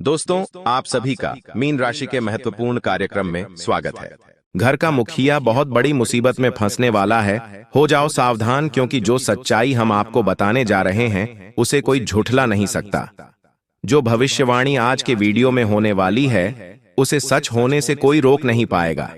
दोस्तों, आप सभी का मीन राशि के महत्वपूर्ण कार्यक्रम में स्वागत है। घर का मुखिया बहुत बड़ी मुसीबत में फंसने वाला है। हो जाओ सावधान, क्योंकि जो सच्चाई हम आपको बताने जा रहे हैं उसे कोई झुठला नहीं सकता। जो भविष्यवाणी आज के वीडियो में होने वाली है उसे सच होने से कोई रोक नहीं पाएगा,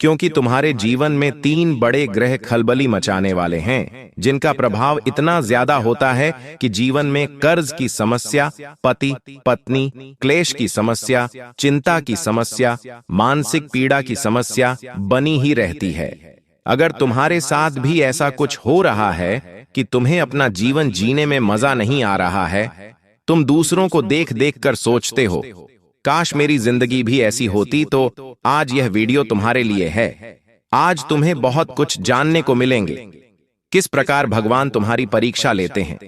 क्योंकि तुम्हारे जीवन में 3 बड़े ग्रह खलबली मचाने वाले हैं, जिनका प्रभाव इतना ज्यादा होता है कि जीवन में कर्ज की समस्या, पति पत्नी क्लेश की समस्या, चिंता की समस्या, मानसिक पीड़ा की समस्या बनी ही रहती है। अगर तुम्हारे साथ भी ऐसा कुछ हो रहा है कि तुम्हें अपना जीवन जीने में मजा नहीं आ रहा है, तुम दूसरों को देख देख कर सोचते हो, काश मेरी जिंदगी भी ऐसी होती, तो आज यह वीडियो तुम्हारे लिए है। आज तुम्हें बहुत कुछ जानने को मिलेंगे, किस प्रकार भगवान तुम्हारी परीक्षा लेते हैं।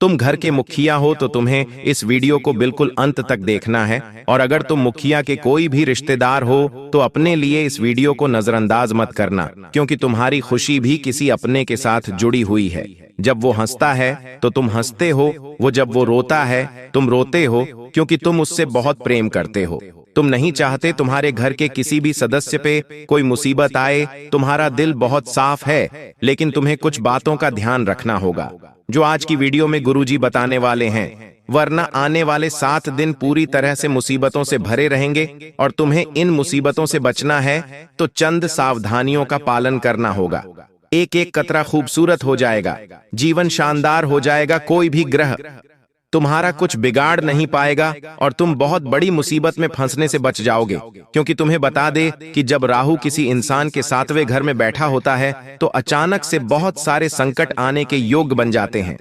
तुम घर के मुखिया हो तो तुम्हें इस वीडियो को बिल्कुल अंत तक देखना है, और अगर तुम मुखिया के कोई भी रिश्तेदार हो तो अपने लिए इस वीडियो को नजरअंदाज मत करना, क्योंकि तुम्हारी खुशी भी किसी अपने के साथ जुड़ी हुई है। जब वो हंसता है तो तुम हंसते हो, जब वो रोता है तुम रोते हो, क्योंकि तुम उससे बहुत प्रेम करते हो। तुम नहीं चाहते तुम्हारे घर के किसी भी सदस्य पे कोई मुसीबत आए। तुम्हारा दिल बहुत साफ है, लेकिन तुम्हें कुछ बातों का ध्यान रखना होगा जो आज की वीडियो में गुरुजी बताने वाले हैं, वरना आने वाले 7 दिन पूरी तरह से मुसीबतों से भरे रहेंगे और तुम्हें इन मुसीबतों से बचना है तो चंद सावधानियों का पालन करना होगा। एक एक कतरा खूबसूरत हो जाएगा, जीवन शानदार हो जाएगा, कोई भी ग्रह तुम्हारा कुछ बिगाड़ नहीं पाएगा और तुम बहुत बड़ी मुसीबत में फंसने से बच जाओगे। क्योंकि तुम्हें बता दे कि जब राहु किसी इंसान के 7वें घर में बैठा होता है तो अचानक से बहुत सारे संकट आने के योग बन जाते हैं।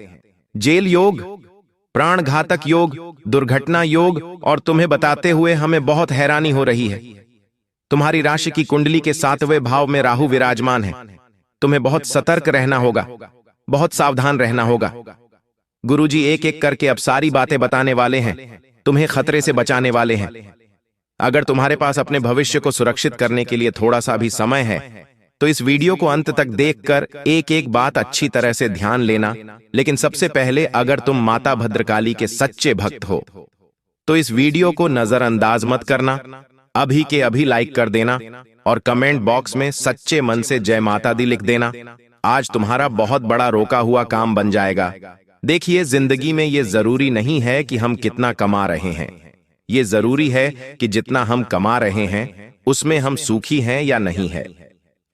जेल योग, प्राण घातक योग, दुर्घटना योग। और तुम्हें बताते हुए हमें बहुत हैरानी हो रही है, तुम्हारी राशि की कुंडली के 7वें भाव में राहु विराजमान है। तुम्हें बहुत सतर्क रहना होगा, बहुत सावधान रहना होगा। गुरुजी एक एक करके अब सारी बातें बताने वाले हैं, तुम्हें खतरे से बचाने वाले हैं। अगर तुम्हारे पास अपने भविष्य को सुरक्षित करने के लिए थोड़ा सा भी समय है तो इस वीडियो को अंत तक देखकर एक एक बात अच्छी तरह से ध्यान लेना। लेकिन सबसे पहले, अगर तुम माता भद्रकाली के सच्चे भक्त हो तो इस वीडियो को नजरअंदाज मत करना, अभी के अभी लाइक कर देना और कमेंट बॉक्स में सच्चे मन से जय माता दी लिख देना। आज तुम्हारा बहुत बड़ा रोका हुआ काम बन जाएगा। देखिए, जिंदगी में ये जरूरी नहीं है कि हम कितना कमा रहे हैं, ये जरूरी है कि जितना हम कमा रहे हैं उसमें हम सुखी हैं या नहीं है।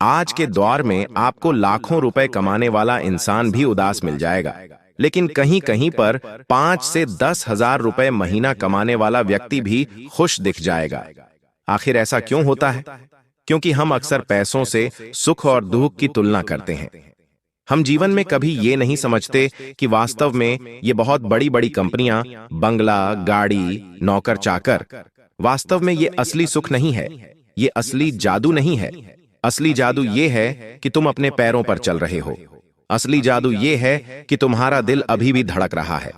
आज के दौर में आपको लाखों रुपए कमाने वाला इंसान भी उदास मिल जाएगा, लेकिन कहीं कहीं पर 5 से 10 हजार रुपए महीना कमाने वाला व्यक्ति भी खुश दिख जाएगा। आखिर ऐसा क्यों होता है? क्योंकि हम अक्सर पैसों से सुख और दुख की तुलना करते हैं। हम जीवन में कभी ये नहीं समझते कि वास्तव में ये बहुत बड़ी बड़ी कंपनियां, बंगला, गाड़ी, नौकर चाकर, वास्तव में ये असली सुख नहीं है, ये असली जादू नहीं है। असली जादू ये है कि तुम अपने पैरों पर चल रहे हो। असली जादू ये है कि तुम्हारा दिल अभी भी धड़क रहा है।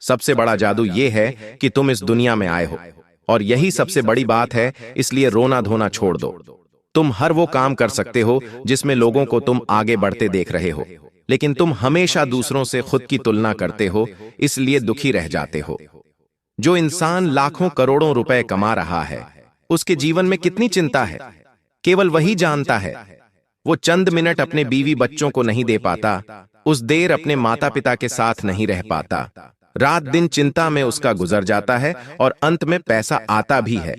सबसे बड़ा जादू ये है कि तुम इस दुनिया में आए हो, और यही सबसे बड़ी बात है। इसलिए रोना धोना छोड़ दो। तुम हर वो काम कर सकते हो जिसमें लोगों को तुम आगे बढ़ते देख रहे हो, लेकिन तुम हमेशा दूसरों से खुद की तुलना करते हो, इसलिए दुखी रह जाते हो। जो इंसान लाखों करोड़ों रुपए कमा रहा है उसके जीवन में कितनी चिंता है, केवल वही जानता है। वो चंद मिनट अपने बीवी बच्चों को नहीं दे पाता, उस देर अपने माता पिता के साथ नहीं रह पाता। रात दिन चिंता में उसका गुजर जाता है और अंत में पैसा आता भी है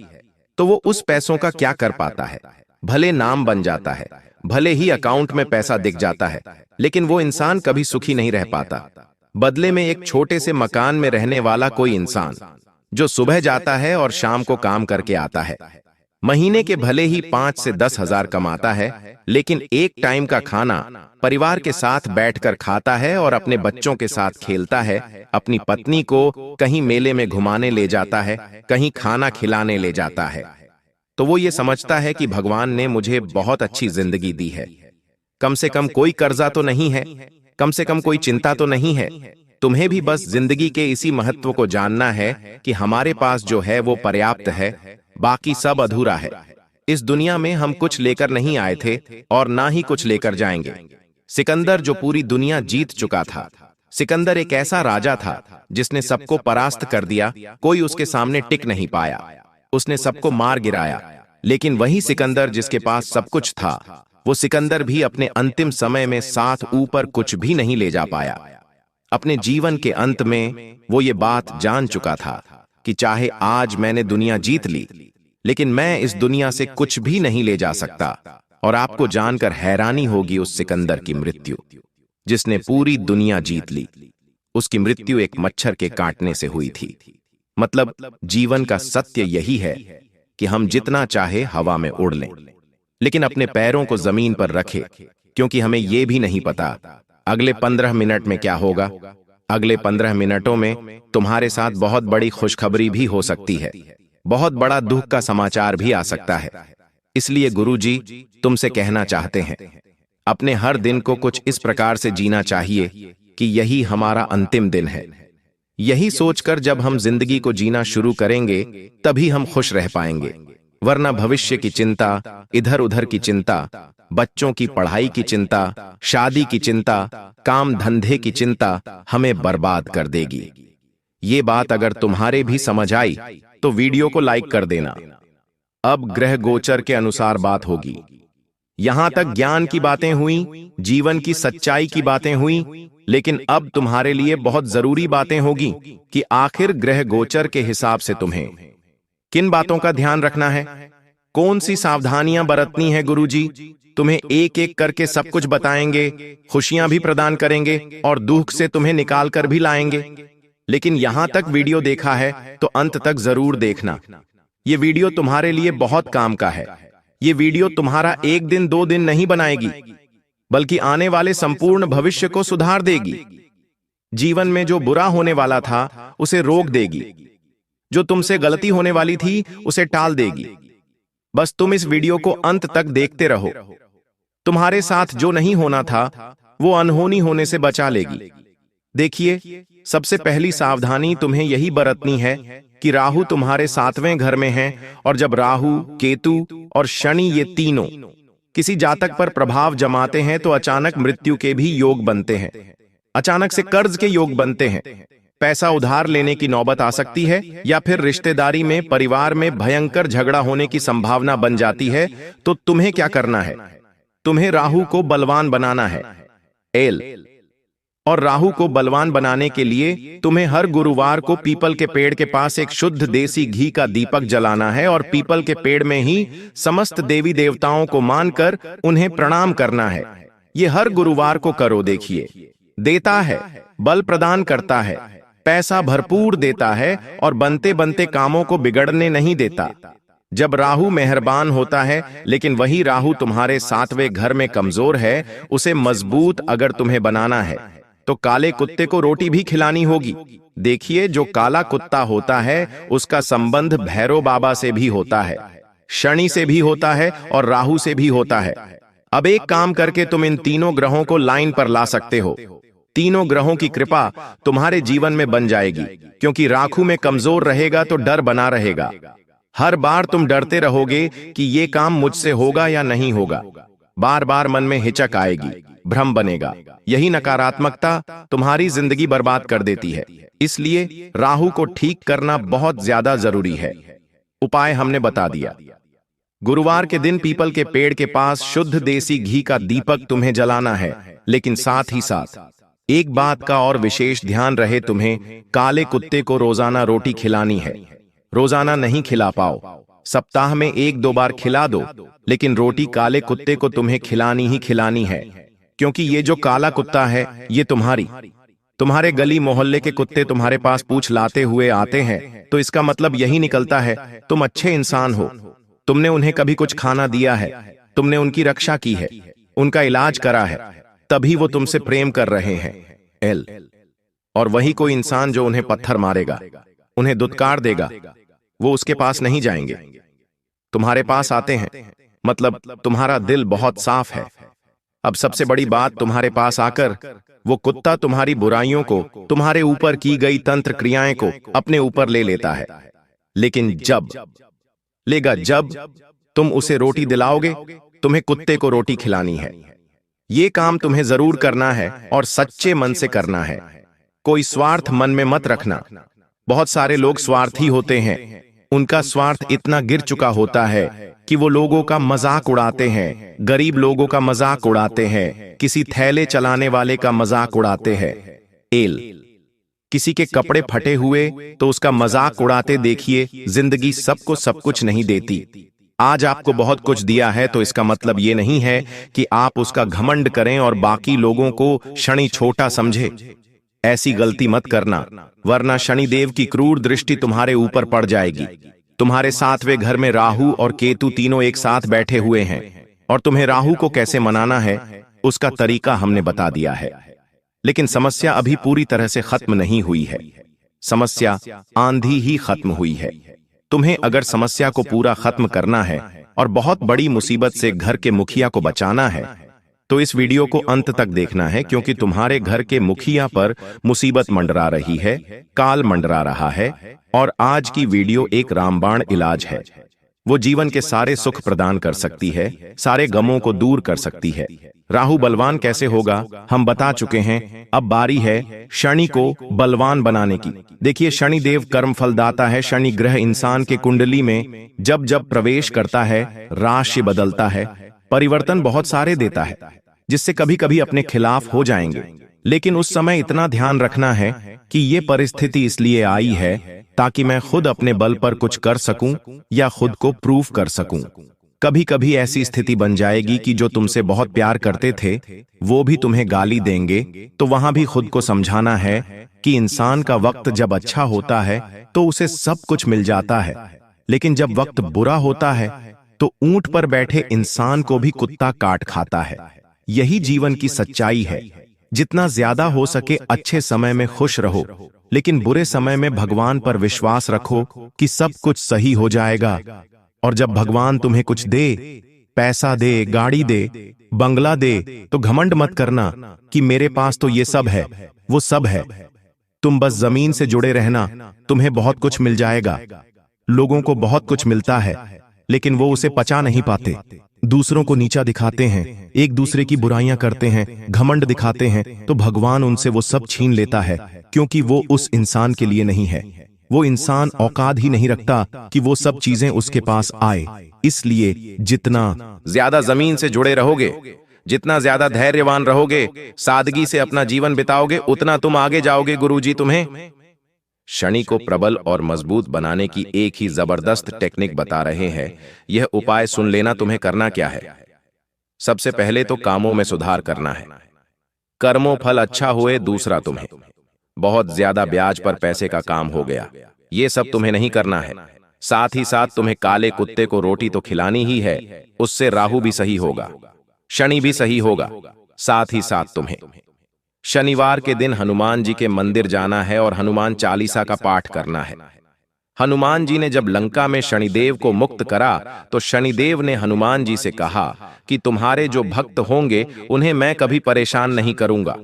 तो वो उस पैसों का क्या कर पाता है? भले नाम बन जाता है, भले ही अकाउंट में पैसा दिख जाता है, लेकिन वो इंसान कभी सुखी नहीं रह पाता। बदले में एक छोटे से मकान में रहने वाला कोई इंसान जो सुबह जाता है और शाम को काम करके आता है, महीने के भले ही 5 से 10 हजार कमाता है, लेकिन एक टाइम का खाना परिवार के साथ बैठकर खाता है और अपने बच्चों के साथ खेलता है, अपनी पत्नी को कहीं मेले में घुमाने ले जाता है, कहीं खाना खिलाने ले जाता है, तो वो ये समझता है कि भगवान ने मुझे बहुत अच्छी जिंदगी दी है। कम से कम कोई कर्जा तो नहीं है, कम से कम कोई चिंता तो नहीं है। तुम्हें भी बस जिंदगी के इसी महत्व को जानना है कि हमारे पास जो है वो पर्याप्त है, बाकी सब अधूरा है। इस दुनिया में हम कुछ लेकर नहीं आए थे और ना ही कुछ लेकर जाएंगे। सिकंदर जो पूरी दुनिया जीत चुका था, सिकंदर एक ऐसा राजा था जिसने सबको परास्त कर दिया, कोई उसके सामने टिक नहीं पाया। उसने सबको मार गिराया। लेकिन वही सिकंदर जिसके पास सब कुछ था, वो सिकंदर भी अपने अंतिम समय में साथ ऊपर कुछ भी नहीं ले जा पाया। अपने जीवन के अंत में वो ये बात जान चुका था कि चाहे आज मैंने दुनिया जीत ली, लेकिन मैं इस दुनिया से कुछ भी नहीं ले जा सकता। और आपको जानकर हैरानी होगी उस सिकंदर की मृत्यु, जिसने पूरी दुनिया जीत ली। उसकी मृत्यु एक मच्छर के काटने से हुई थी। मतलब जीवन का सत्य यही है कि हम जितना चाहे हवा में उड़ लें, लेकिन अपने पैरों को जमीन पर रखें, क्योंकि हमें यह भी नहीं पता अगले 15 मिनट में क्या होगा। अगले 15 मिनटों में तुम्हारे साथ बहुत बड़ी खुशखबरी भी हो सकती है, बहुत बड़ा दुख का समाचार भी आ सकता है। इसलिए गुरुजी तुमसे कहना चाहते हैं, अपने हर दिन को कुछ इस प्रकार से जीना चाहिए कि यही हमारा अंतिम दिन है। यही सोचकर जब हम जिंदगी को जीना शुरू करेंगे, तभी हम खुश रह पाएंगे। वरना भविष्य की चिंता, इधर उधर की चिंता, बच्चों की पढ़ाई की चिंता, शादी की चिंता, काम धंधे की चिंता हमें बर्बाद कर देगी। ये बात अगर तुम्हारे भी समझ आई तो वीडियो को लाइक कर देना। अब ग्रह गोचर के अनुसार बात होगी। यहां तक ज्ञान की बातें हुई, जीवन की सच्चाई की बातें हुई, लेकिन अब तुम्हारे लिए बहुत जरूरी बातें होगी कि आखिर ग्रह गोचर के हिसाब से तुम्हें किन बातों का ध्यान रखना है, कौन सी सावधानियां बरतनी है। गुरुजी तुम्हें एक एक करके सब कुछ बताएंगे, खुशियां भी प्रदान करेंगे और दुख से तुम्हें निकाल कर भी लाएंगे। लेकिन यहां तक वीडियो देखा है तो अंत तक जरूर देखना। ये वीडियो तुम्हारे लिए बहुत काम का है। ये वीडियो तुम्हारा 1 दिन 2 दिन नहीं बनाएगी, बल्कि आने वाले संपूर्ण भविष्य को सुधार देगी। जीवन में जो बुरा होने वाला था उसे रोक देगी, जो तुमसे गलती होने वाली थी उसे टाल देगी। बस तुम इस वीडियो को अंत तक देखते रहो। तुम्हारे साथ जो नहीं होना था वो अनहोनी होने से बचा लेगी। देखिए, सबसे पहली सावधानी तुम्हें यही बरतनी है कि राहु तुम्हारे 7वें घर में है, और जब राहु, केतु और शनि ये तीनों किसी जातक पर प्रभाव जमाते हैं तो अचानक मृत्यु के भी योग बनते हैं, अचानक से कर्ज के योग बनते हैं, पैसा उधार लेने की नौबत आ सकती है, या फिर रिश्तेदारी में, परिवार में भयंकर झगड़ा होने की संभावना बन जाती है। तो तुम्हें क्या करना है? तुम्हें राहु को बलवान बनाना है। और राहु को बलवान बनाने के लिए तुम्हें हर गुरुवार को पीपल के पेड़ के पास एक शुद्ध देसी घी का दीपक जलाना है, और पीपल के पेड़ में ही समस्त देवी देवताओं को मानकर उन्हें प्रणाम करना है। ये हर गुरुवार को करो। देखिए, देता है, बल प्रदान करता है, पैसा भरपूर देता है, और बनते बनते कामों को बिगड़ने नहीं देता। जब राहु मेहरबान होता है, लेकिन वही राहु तुम्हारे 7वें घर में कमजोर है, उसे मजबूत अगर तुम्हें बनाना है तो काले कुत्ते को रोटी भी खिलानी होगी। देखिए, जो काला कुत्ता होता है उसका संबंध भैरव बाबा से भी होता है, शनि से भी होता है और राहु से भी होता है। अब एक काम करके तुम इन तीनों ग्रहों को लाइन पर ला सकते हो। तीनों ग्रहों की कृपा तुम्हारे जीवन में बन जाएगी, क्योंकि राहु में कमजोर रहेगा तो डर बना रहेगा। हर बार तुम डरते रहोगे कि ये काम मुझसे होगा या नहीं होगा। बार बार मन में हिचक आएगी, भ्रम बनेगा। यही नकारात्मकता तुम्हारी जिंदगी बर्बाद कर देती है। इसलिए राहु को ठीक करना बहुत ज्यादा जरूरी है। उपाय हमने बता दिया। गुरुवार के दिन पीपल के पेड़ के पास शुद्ध देसी घी का दीपक तुम्हें जलाना है, लेकिन साथ ही साथ एक बात का और विशेष ध्यान रहे, तुम्हें काले कुत्ते को रोजाना रोटी खिलानी है। रोजाना नहीं खिला पाओ, सप्ताह में 1-2 बार खिला दो, लेकिन रोटी काले कुत्ते को तुम्हें खिलानी ही खिलानी है। क्योंकि ये जो काला कुत्ता है, ये तुम्हारे गली मोहल्ले के कुत्ते तुम्हारे पास पूछ लाते हुए आते हैं, तो इसका मतलब यही निकलता है तुम अच्छे इंसान हो। तुमने उन्हें कभी कुछ खाना दिया है, तुमने उनकी रक्षा की है, उनका इलाज करा है, तभी वो तुमसे प्रेम कर रहे हैं। और वही कोई इंसान जो उन्हें पत्थर मारेगा, उन्हें दुत्कार देगा, वो उसके पास नहीं जाएंगे, तुम्हारे पास आते हैं। मतलब तुम्हारा दिल बहुत साफ है। अब सबसे बड़ी बात, तुम्हारे पास आकर वो कुत्ता तुम्हारी बुराइयों को, तुम्हारे ऊपर की गई तंत्र क्रियाएं को अपने ऊपर ले लेता है। लेकिन जब तुम उसे रोटी दिलाओगे, तुम्हें कुत्ते को रोटी खिलानी है। ये काम तुम्हें जरूर करना है और सच्चे मन से करना है। कोई स्वार्थ मन में मत रखना। बहुत सारे लोग स्वार्थी होते हैं। उनका स्वार्थ इतना गिर चुका होता है कि वो लोगों का मजाक उड़ाते हैं, गरीब लोगों का मजाक उड़ाते हैं, किसी थैले चलाने वाले का मजाक उड़ाते हैं। किसी के कपड़े फटे हुए तो उसका मजाक उड़ाते देखिए। जिंदगी सबको सब कुछ नहीं देती। आज आपको बहुत कुछ दिया है तो इसका मतलब ये नहीं है कि आप उसका घमंड करें और बाकी लोगों को शनि छोटा समझे। ऐसी गलती मत करना, वरना शनिदेव की क्रूर दृष्टि तुम्हारे ऊपर पड़ जाएगी। तुम्हारे 7वें घर में राहु और केतु तीनों एक साथ बैठे हुए हैं और तुम्हें राहु को कैसे मनाना है उसका तरीका हमने बता दिया है। लेकिन समस्या अभी पूरी तरह से खत्म नहीं हुई है। समस्या आंधी ही खत्म हुई है। तुम्हें अगर समस्या को पूरा खत्म करना है और बहुत बड़ी मुसीबत से घर के मुखिया को बचाना है तो इस वीडियो को अंत तक देखना है, क्योंकि तुम्हारे घर के मुखिया पर मुसीबत मंडरा रही है, काल मंडरा रहा है। और आज की वीडियो एक रामबाण इलाज है। वो जीवन के सारे सुख प्रदान कर सकती है, सारे गमों को दूर कर सकती है। राहु बलवान कैसे होगा हम बता चुके हैं। अब बारी है शनि को बलवान बनाने की। देखिए, शनि देव कर्म फलदाता है। शनि ग्रह इंसान के कुंडली में जब जब प्रवेश करता है राशि बदलता है, परिवर्तन बहुत सारे देता है, जिससे कभी कभी अपने खिलाफ हो जाएंगे। लेकिन उस समय इतना ध्यान रखना है कि ये परिस्थिति इसलिए आई है ताकि मैं खुद अपने बल पर कुछ कर सकूं या खुद को प्रूव कर सकूं। कभी कभी ऐसी स्थिति बन जाएगी कि जो तुमसे बहुत प्यार करते थे वो भी तुम्हें गाली देंगे, तो वहां भी खुद को समझाना है कि इंसान का वक्त जब अच्छा होता है तो उसे सब कुछ मिल जाता है, लेकिन जब वक्त बुरा होता है तो ऊंट पर बैठे इंसान को भी कुत्ता काट खाता है। यही जीवन की सच्चाई है। जितना ज्यादा हो सके अच्छे समय में खुश रहो, लेकिन बुरे समय में भगवान पर विश्वास रखो कि सब कुछ सही हो जाएगा। और जब भगवान तुम्हें कुछ दे, पैसा दे, गाड़ी दे, बंगला दे, तो घमंड मत करना कि मेरे पास तो ये सब है। वो सब है, तुम बस जमीन से जुड़े रहना, तुम्हें बहुत कुछ मिल जाएगा। लोगों को बहुत कुछ मिलता है लेकिन वो उसे पचा नहीं पाते। दूसरों को नीचा दिखाते हैं, एक दूसरे की बुराइयां करते हैं, घमंड दिखाते हैं, तो भगवान उनसे वो सब छीन लेता है, क्योंकि वो उस इंसान के लिए नहीं है। वो इंसान औकात ही नहीं रखता कि वो सब चीजें उसके पास आए। इसलिए जितना ज्यादा जमीन से जुड़े रहोगे, जितना ज्यादा धैर्यवान रहोगे, सादगी से अपना जीवन बिताओगे, उतना तुम आगे जाओगे। गुरुजी तुम्हें शनि को प्रबल और मजबूत बनाने की एक ही जबरदस्त टेक्निक बता रहे हैं। यह उपाय सुन लेना। तुम्हें करना क्या है? सबसे पहले तो कामों में सुधार करना है। कर्मों फल अच्छा हुए। दूसरा, तुम्हें बहुत ज्यादा ब्याज पर पैसे का काम हो गया, ये सब तुम्हें नहीं करना है। साथ ही साथ तुम्हें काले कुत्ते को रोटी तो खिलानी ही है, उससे राहु भी सही होगा, शनि भी सही होगा। साथ ही साथ तुम्हें शनिवार के दिन हनुमान जी के मंदिर जाना है और हनुमान चालीसा का पाठ करना है। हनुमान जी ने जब लंका में शनिदेव को मुक्त करा तो शनिदेव ने हनुमान जी से कहा कि तुम्हारे जो भक्त होंगे उन्हें मैं कभी परेशान नहीं करूंगा,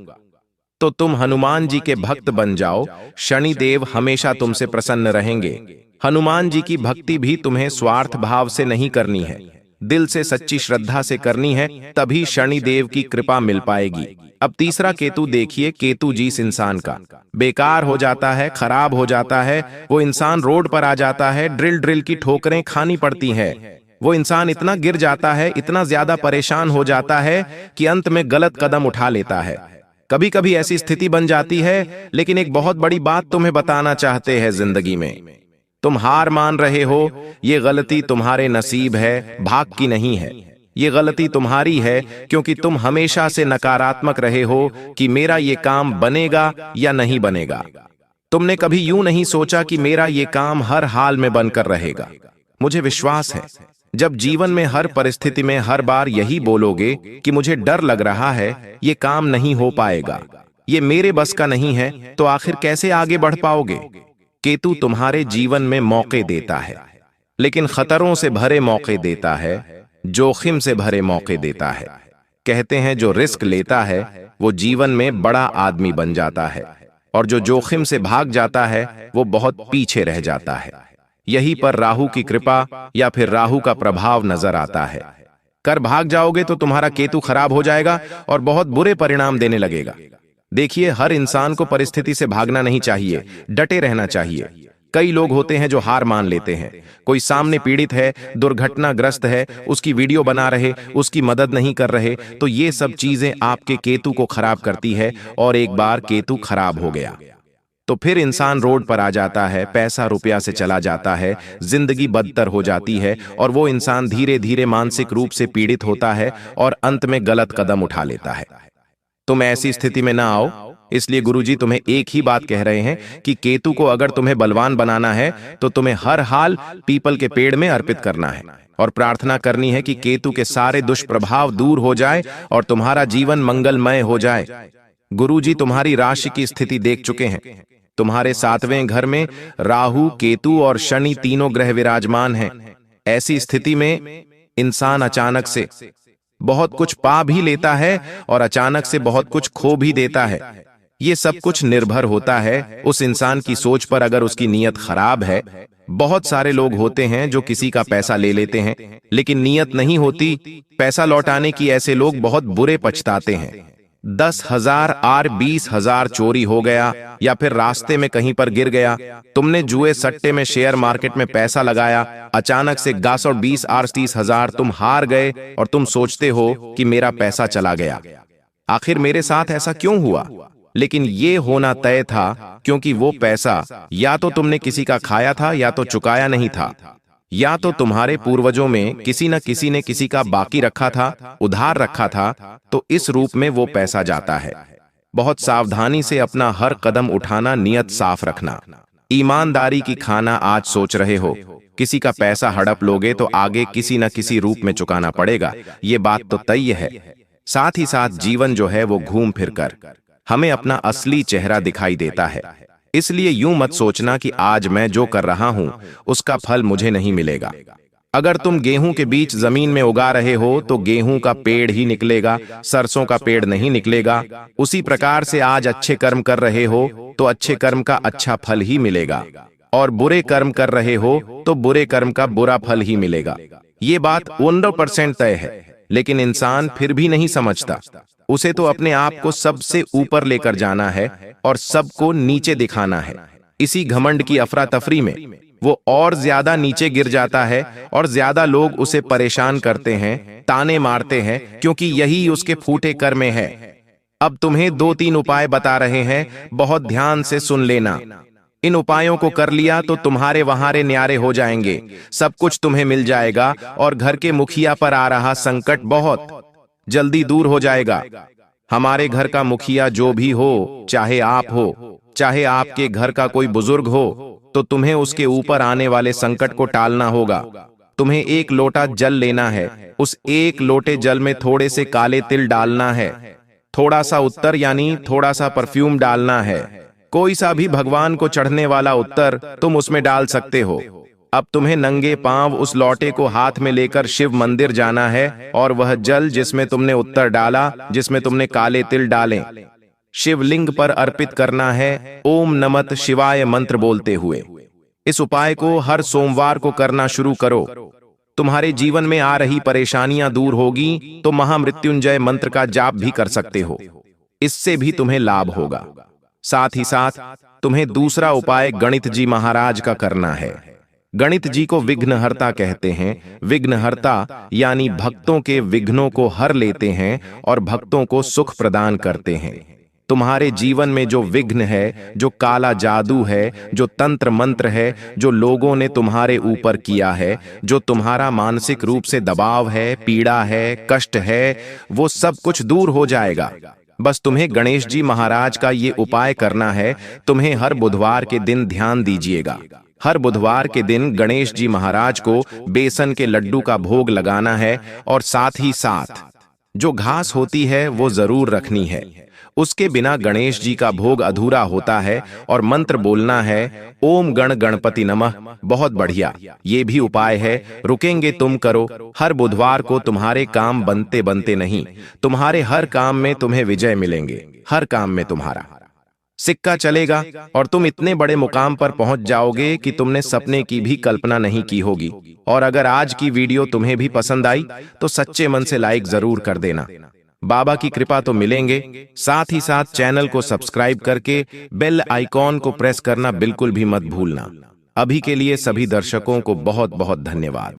तो तुम हनुमान जी के भक्त बन जाओ। शनिदेव हमेशा तुमसे प्रसन्न रहेंगे। हनुमान जी की भक्ति भी तुम्हें स्वार्थ भाव से नहीं करनी है, दिल से सच्ची श्रद्धा से करनी है, तभी शनिदेव की कृपा मिल पाएगी। अब तीसरा केतु देखिए। केतु जिस इंसान का बेकार हो जाता है, खराब हो जाता है, वो इंसान रोड पर आ जाता है, ड्रिल ड्रिल की ठोकरें खानी पड़ती हैं। वो इंसान इतना गिर जाता है, इतना ज्यादा परेशान हो जाता है कि अंत में गलत कदम उठा लेता है। कभी कभी ऐसी स्थिति बन जाती है, लेकिन एक बहुत बड़ी बात तुम्हें बताना चाहते हैं। जिंदगी में तुम हार मान रहे हो, ये गलती तुम्हारे नसीब है, भाग की नहीं है। ये गलती तुम्हारी है क्योंकि तुम हमेशा से नकारात्मक रहे हो कि मेरा ये काम बनेगा या नहीं बनेगा। तुमने कभी यूं नहीं सोचा कि मेरा ये काम हर हाल में बनकर रहेगा। मुझे विश्वास है, जब जीवन में हर परिस्थिति में हर बार यही बोलोगे कि मुझे डर लग रहा है, ये काम नहीं हो पाएगा, ये मेरे बस का नहीं है, तो आखिर कैसे आगे बढ़ पाओगे? केतु तुम्हारे जीवन में मौके देता है, लेकिन खतरों से भरे मौके देता है, जोखिम से भरे मौके देता है। कहते हैं जो रिस्क लेता है वो जीवन में बड़ा आदमी बन जाता है, और जो जोखिम से भाग जाता है वो बहुत पीछे रह जाता है। यहीं पर राहु की कृपा या फिर राहु का प्रभाव नजर आता है। कर भाग जाओगे तो तुम्हारा केतु खराब हो जाएगा और बहुत बुरे परिणाम देने लगेगा। देखिए, हर इंसान को परिस्थिति से भागना नहीं चाहिए, डटे रहना चाहिए। कई लोग होते हैं जो हार मान लेते हैं। कोई सामने पीड़ित है, दुर्घटनाग्रस्त है, उसकी वीडियो बना रहे, उसकी मदद नहीं कर रहे, तो ये सब चीजें आपके केतु को खराब करती है। और एक बार केतु खराब हो गया तो फिर इंसान रोड पर आ जाता है, पैसा रुपया से चला जाता है, जिंदगी बदतर हो जाती है और वो इंसान धीरे धीरे मानसिक रूप से पीड़ित होता है और अंत में गलत कदम उठा लेता है। तुम ऐसी स्थिति में ना आओ, इसलिए गुरुजी तुम्हें एक ही बात कह रहे हैं कि केतु को अगर तुम्हें बलवान बनाना है तो तुम्हें हर हाल पीपल के पेड़ में अर्पित करना है और प्रार्थना करनी है कि केतु के सारे दुष्प्रभाव दूर हो जाए और तुम्हारा जीवन मंगलमय हो जाए। गुरुजी तुम्हारी राशि की स्थिति देख चुके हैं। तुम्हारे 7वें घर में राहु, केतु और शनि तीनों ग्रह विराजमान हैं। ऐसी स्थिति में इंसान अचानक से बहुत कुछ पा भी लेता है और अचानक से बहुत कुछ खो भी देता है। ये सब कुछ निर्भर होता है उस इंसान की सोच पर। अगर उसकी नीयत खराब है, बहुत सारे लोग होते हैं जो किसी का पैसा ले लेते हैं लेकिन नीयत नहीं होती पैसा लौटाने की। ऐसे लोग बहुत बुरे पछताते हैं। 10,000 और 20,000 चोरी हो गया या फिर रास्ते में कहीं पर गिर गया। तुमने जुए सट्टे में शेयर मार्केट में पैसा लगाया, अचानक से 10 और 20 और 30,000 तुम हार गए और तुम सोचते हो कि मेरा पैसा चला गया, आखिर मेरे साथ ऐसा क्यों हुआ। लेकिन ये होना तय था क्योंकि वो पैसा या तो तुमने किसी का खाया था या तो चुकाया नहीं था, या तो तुम्हारे पूर्वजों में किसी न किसी ने किसी का बाकी रखा था, उधार रखा था, तो इस रूप में वो पैसा जाता है। बहुत सावधानी से अपना हर कदम उठाना, नियत साफ रखना, ईमानदारी की खाना। आज सोच रहे हो किसी का पैसा हड़प लोगे तो आगे किसी न किसी रूप में चुकाना पड़ेगा, ये बात तो तय है। साथ ही साथ जीवन जो है वो घूम फिर कर हमें अपना असली चेहरा दिखाई देता है। इसलिए यूं मत सोचना कि आज मैं जो कर रहा हूं उसका फल मुझे नहीं मिलेगा। अगर तुम गेहूं के बीज जमीन में उगा रहे हो तो गेहूं का पेड़ ही निकलेगा, सरसों का पेड़ नहीं निकलेगा। उसी प्रकार से आज अच्छे कर्म कर रहे हो तो अच्छे कर्म का अच्छा फल ही मिलेगा, और बुरे कर्म कर रहे हो तो बुरे कर्म का बुरा फल ही मिलेगा। ये बात 100% तय है, लेकिन इंसान फिर भी नहीं समझता। उसे तो अपने आप को सबसे ऊपर लेकर जाना है और सबको नीचे दिखाना है। इसी घमंड की अफरा तफरी में वो और ज्यादा नीचे गिर जाता है और ज्यादा लोग उसे परेशान करते हैं, ताने मारते हैं, क्योंकि यही उसके फूटे कर्म में है। अब तुम्हें 2-3 उपाय बता रहे हैं, बहुत ध्यान से सुन लेना। इन उपायों को कर लिया तो तुम्हारे वहारे न्यारे हो जाएंगे, सब कुछ तुम्हें मिल जाएगा और घर के मुखिया पर आ रहा संकट बहुत जल्दी दूर हो जाएगा। हमारे घर का मुखिया जो भी हो, चाहे आप हो, चाहे आपके घर का कोई बुजुर्ग हो, तो तुम्हें उसके ऊपर आने वाले संकट को टालना होगा। तुम्हें 1 लोटा जल लेना है, उस 1 लोटे जल में थोड़े से काले तिल डालना है, थोड़ा सा उत्तर यानी थोड़ा सा परफ्यूम डालना है। कोई सा भी भगवान को चढ़ने वाला उत्तर तुम उसमें डाल सकते हो। अब तुम्हें नंगे पांव उस लोटे को हाथ में लेकर शिव मंदिर जाना है और वह जल जिसमें तुमने उत्तर डाला, जिसमें तुमने काले तिल डाले, शिवलिंग पर अर्पित करना है, ओम नमः शिवाय मंत्र बोलते हुए। इस उपाय को हर सोमवार को करना शुरू करो। तुम्हारे जीवन में आ रही परेशानियां दूर होगी तो महामृत्युंजय मंत्र का जाप भी कर सकते हो, इससे भी तुम्हें लाभ होगा। साथ ही साथ तुम्हें दूसरा उपाय गणित जी महाराज का करना है। गणित जी को विघ्नहर्ता कहते हैं। विघ्नहर्ता यानी भक्तों के विघ्नों को हर लेते हैं और भक्तों को सुख प्रदान करते हैं। तुम्हारे जीवन में जो विघ्न है, जो काला जादू है, जो तंत्र मंत्र है, जो लोगों ने तुम्हारे ऊपर किया है, जो तुम्हारा मानसिक रूप से दबाव है, पीड़ा है, कष्ट है, वो सब कुछ दूर हो जाएगा। बस तुम्हें गणेश जी महाराज का ये उपाय करना है। तुम्हें हर बुधवार के दिन ध्यान दीजिएगा। हर बुधवार के दिन गणेश जी महाराज को बेसन के लड्डू का भोग लगाना है और साथ ही साथ जो घास होती है वो जरूर रखनी है। उसके बिना गणेश जी का भोग अधूरा होता है। और मंत्र बोलना है, ओम गण गणपति नमः। बहुत बढ़िया, ये भी उपाय है। रुकेंगे तुम करो। हर बुधवार को तुम्हारे काम बनते बनते नहीं, तुम्हारे हर काम में तुम्हें विजय मिलेंगे। हर काम में तुम्हारा सिक्का चलेगा और तुम इतने बड़े मुकाम पर पहुंच जाओगे कि तुमने सपने की भी कल्पना नहीं की होगी। और अगर आज की वीडियो तुम्हें भी पसंद आई तो सच्चे मन से लाइक जरूर कर देना। बाबा की कृपा तो मिलेंगे, साथ ही साथ चैनल को सब्सक्राइब करके बेल आइकॉन को प्रेस करना बिल्कुल भी मत भूलना। अभी के लिए सभी दर्शकों को बहुत बहुत धन्यवाद।